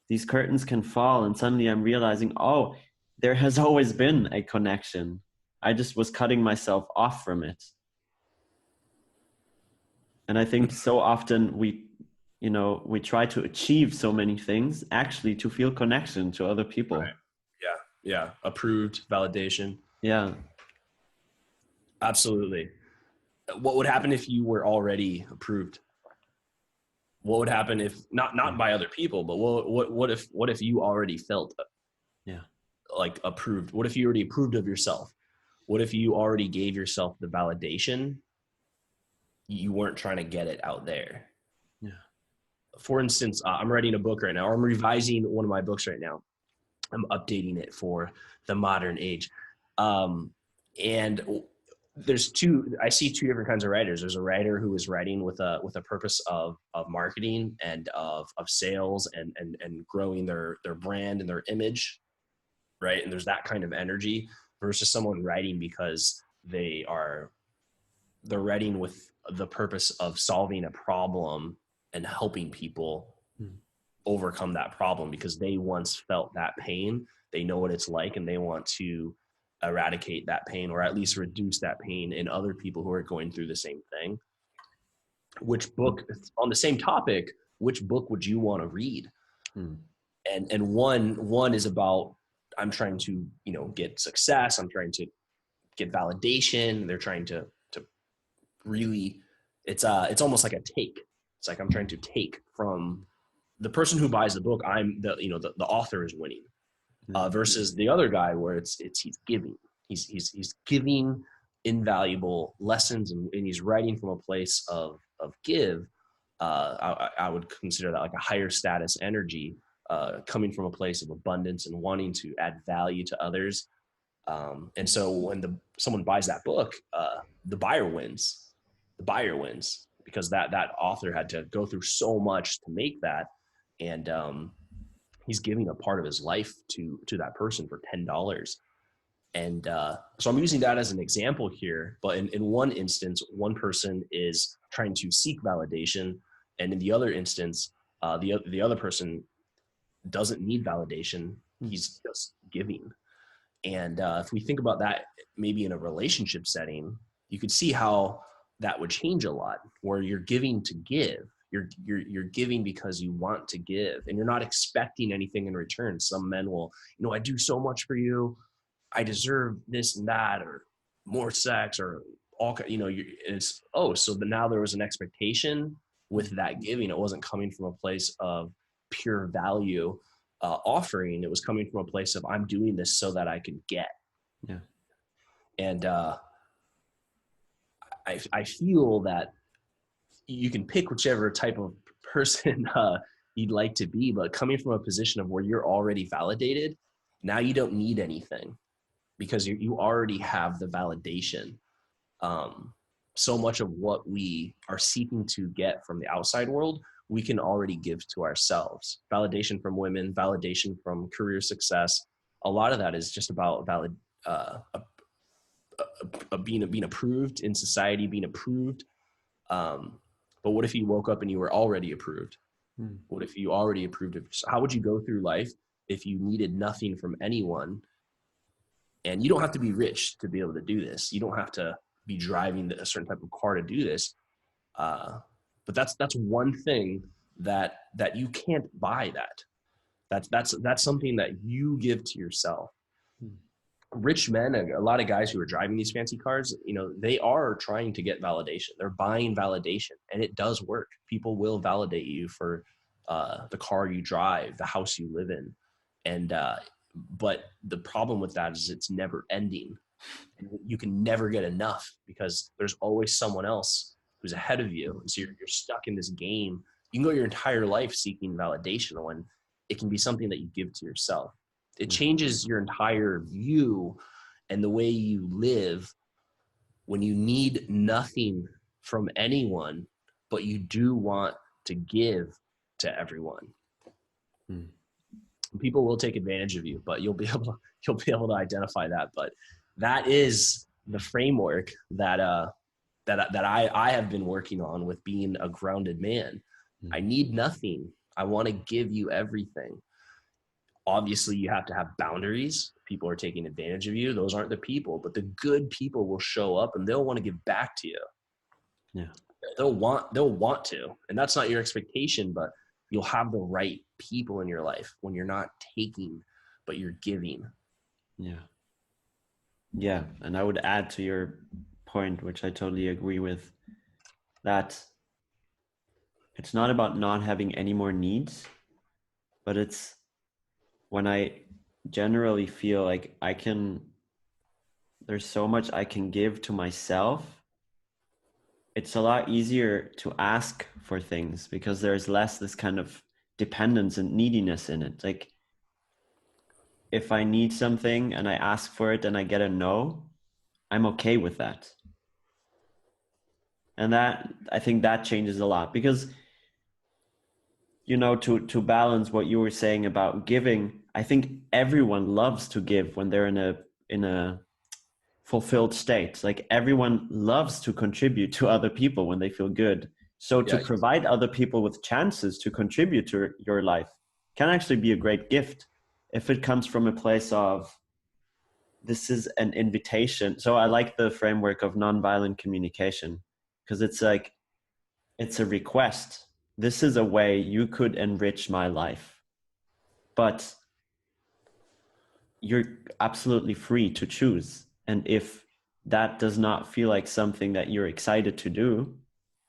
These curtains can fall, and suddenly I'm realizing, oh, there has always been a connection. I just was cutting myself off from it. And I think so often we try to achieve so many things actually to feel connection to other people. Right. Yeah. Approved, validation. Yeah. Absolutely. What would happen if you were already approved? What would happen if not by other people, but what if you already felt like approved? What if you already approved of yourself? What if you already gave yourself the validation? You weren't trying to get it out there. Yeah. For instance, I'm writing a book right now, or I'm revising one of my books right now. I'm updating it for the modern age. And I see two different kinds of writers. There's a writer who is writing with a purpose of marketing and of sales and growing their brand and their image. Right. And there's that kind of energy versus someone writing because they're writing with the purpose of solving a problem and helping people overcome that problem because they once felt that pain. They know what it's like, and they want to eradicate that pain, or at least reduce that pain in other people who are going through the same thing. Which book, on the same topic, which book would you want to read? Hmm. And one is about, I'm trying to, get success. I'm trying to get validation. They're trying to really, it's almost like a take. It's like I'm trying to take from the person who buys the book. I'm the author is winning, Hmm. versus the other guy where he's giving. He's giving invaluable lessons, and he's writing from a place of give. I would consider that like a higher status energy, coming from a place of abundance and wanting to add value to others. And so when someone buys that book, the buyer wins. The buyer wins because that author had to go through so much to make that, and he's giving a part of his life to that person for $10. And so I'm using that as an example here. But in one instance, one person is trying to seek validation, and in the other instance, the other person doesn't need validation. He's just giving. And if we think about that, maybe in a relationship setting, you could see how that would change a lot. Where you're giving to give, you're giving because you want to give, and you're not expecting anything in return. Some men will, I do so much for you, I deserve this and that, or more sex, or all. It's so now there was an expectation with that giving. It wasn't coming from a place of pure value offering. It was coming from a place of, I'm doing this so that I can get. Yeah. And I feel that you can pick whichever type of person you'd like to be, but coming from a position of where you're already validated, now you don't need anything because you already have the validation. So much of what we are seeking to get from the outside world, we can already give to ourselves. Validation from women, validation from career success. A lot of that is just about being approved in society, being approved. But what if you woke up and you were already approved? Hmm. What if you already approved of? How would you go through life if you needed nothing from anyone? And you don't have to be rich to be able to do this. You don't have to be driving a certain type of car to do this. But that's one thing that you can't buy. That's something that you give to yourself. Hmm. Rich men, a lot of guys who are driving these fancy cars, they are trying to get validation. They're buying validation, and it does work. People will validate you for the car you drive, the house you live in, and but the problem with that is it's never ending. You can never get enough because there's always someone else who's ahead of you. And so you're stuck in this game. You can go your entire life seeking validation when it can be something that you give to yourself. It changes your entire view and the way you live when you need nothing from anyone, but you do want to give to everyone. Hmm. People will take advantage of you, but you'll be able to identify that. But that is the framework that I have been working on with being a grounded man. Hmm. I need nothing. I want to give you everything. Obviously, you have to have boundaries. People are taking advantage of you. Those aren't the people, but the good people will show up and they'll want to give back to you. Yeah. They'll want to, and that's not your expectation, but you'll have the right people in your life when you're not taking, but you're giving. Yeah. Yeah. And I would add to your point, which I totally agree with, that it's not about not having any more needs, but it's when I generally feel like there's so much I can give to myself. It's a lot easier to ask for things because there's less this kind of dependence and neediness in it. Like if I need something and I ask for it and I get a no, I'm okay with that. And that, I think that changes a lot because, to balance what you were saying about giving, I think everyone loves to give when they're in a fulfilled state. Like everyone loves to contribute to other people when they feel good. So to Yeah. provide other people with chances to contribute to your life can actually be a great gift if it comes from a place of, this is an invitation. So I like the framework of nonviolent communication because it's like, it's a request. This is a way you could enrich my life. but you're absolutely free to choose. And if that does not feel like something that you're excited to do,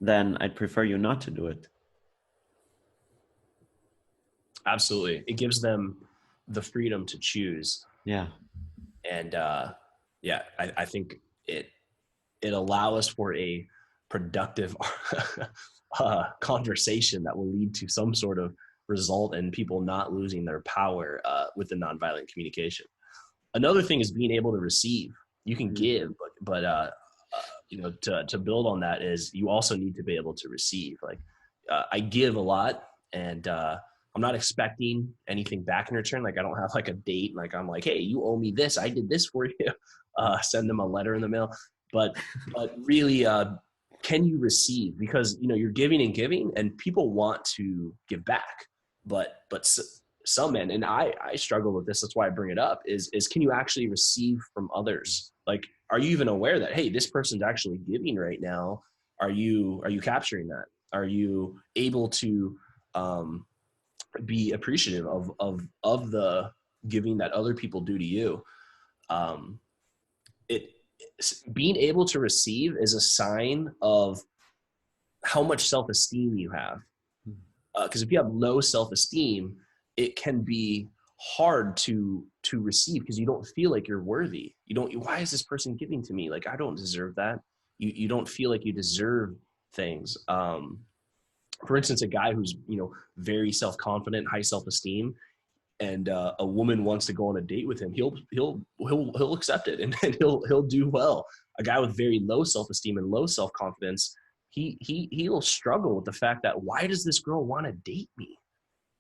then I'd prefer you not to do it. Absolutely. It gives them the freedom to choose. Yeah. And yeah, I think it allows us for a productive conversation that will lead to some sort of result and people not losing their power with the nonviolent communication. Another thing is being able to receive. You can give, but you know, to build on that is you also need to be able to receive. Like I give a lot, and I'm not expecting anything back in return. Like I don't have like a date. Like I'm like, hey, you owe me this. I did this for you. Send them a letter in the mail. But really, can you receive? Because you know you're giving and giving, and people want to give back. But some men, and I struggle with this. That's why I bring it up. Is can you actually receive from others? Like, are you even aware that hey, this person's actually giving right now? Are you capturing that? Are you able to be appreciative of the giving that other people do to you? It being able to receive is a sign of how much self-esteem you have. Because if you have low self-esteem, it can be hard to receive because you don't feel like you're worthy. You don't. Why is this person giving to me? Like I don't deserve that. You don't feel like you deserve things. For instance, a guy who's very self-confident, high self-esteem, and a woman wants to go on a date with him, he'll accept it and he'll do well. A guy with very low self-esteem and low self-confidence, he'll struggle with the fact that why does this girl want to date me?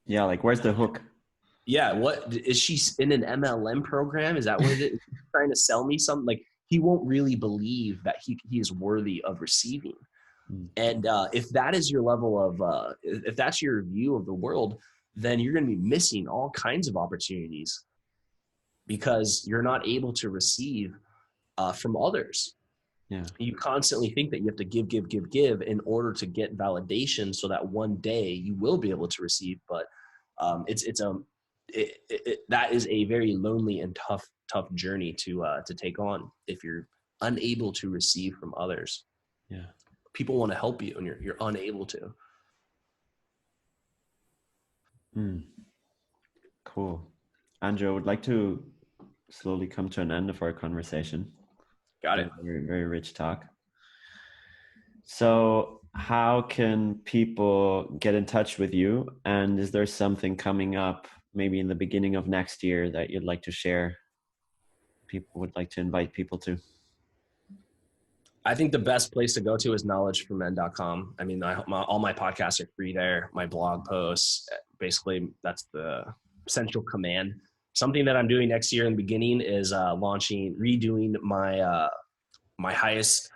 Yeah, like where's the hook? Yeah, what is she in an MLM program? Is that what it is? Trying to sell me something? Like he won't really believe that he is worthy of receiving. And if that is your level of, if that's your view of the world, then you're going to be missing all kinds of opportunities because you're not able to receive from others. Yeah. You constantly think that you have to give in order to get validation so that one day you will be able to receive. But that is a very lonely and tough journey to take on if you're unable to receive from others. Yeah. People want to help you and you're unable to. Cool. Andrew, I would like to slowly come to an end of our conversation. Got it. Very, very rich talk. So how can people get in touch with you? And is there something coming up maybe in the beginning of next year that you'd like to share? People would like to invite people to. I think the best place to go to is knowledgeformen.com. I mean, all my podcasts are free there. My blog posts, basically, that's the central command. Something that I'm doing next year in the beginning is redoing my highest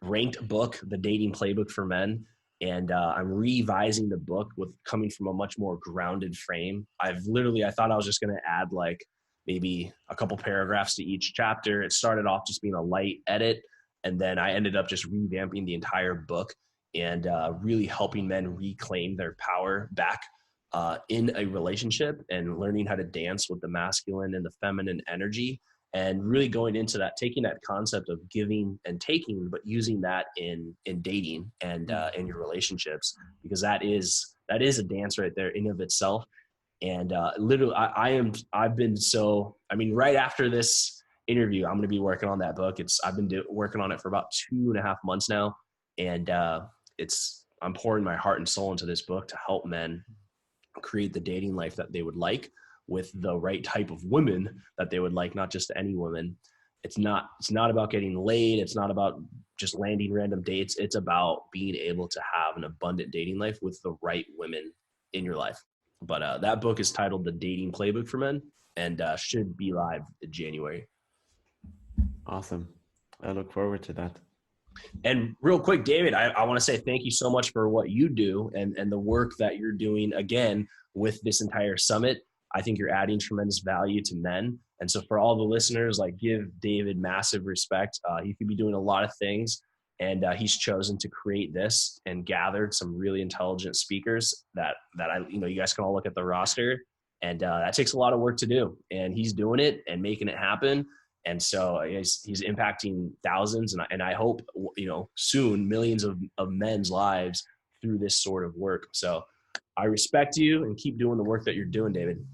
ranked book, The Dating Playbook for Men. And I'm revising the book with coming from a much more grounded frame. I thought I was just going to add like maybe a couple paragraphs to each chapter. It started off just being a light edit. And then I ended up just revamping the entire book and really helping men reclaim their power back in a relationship and learning how to dance with the masculine and the feminine energy and really going into that, taking that concept of giving and taking, but using that in dating and in your relationships, because that is a dance right there in of itself. And literally, right after this interview, I'm going to be working on that book. I've been working on it for about 2.5 months now. And I'm pouring my heart and soul into this book to help men create the dating life that they would like with the right type of women that they would like, not just any women. It's not about getting laid. It's not about just landing random dates. It's about being able to have an abundant dating life with the right women in your life. But that book is titled The Dating Playbook for Men and should be live in January. Awesome. I look forward to that. And real quick, David, I want to say thank you so much for what you do and the work that you're doing again with this entire summit. I think you're adding tremendous value to men. And so for all the listeners, like give David massive respect. He could be doing a lot of things and he's chosen to create this and gathered some really intelligent speakers that you guys can all look at the roster. And that takes a lot of work to do. And he's doing it and making it happen. And so he's impacting thousands, and I hope, soon millions of men's lives through this sort of work. So I respect you, and keep doing the work that you're doing, David.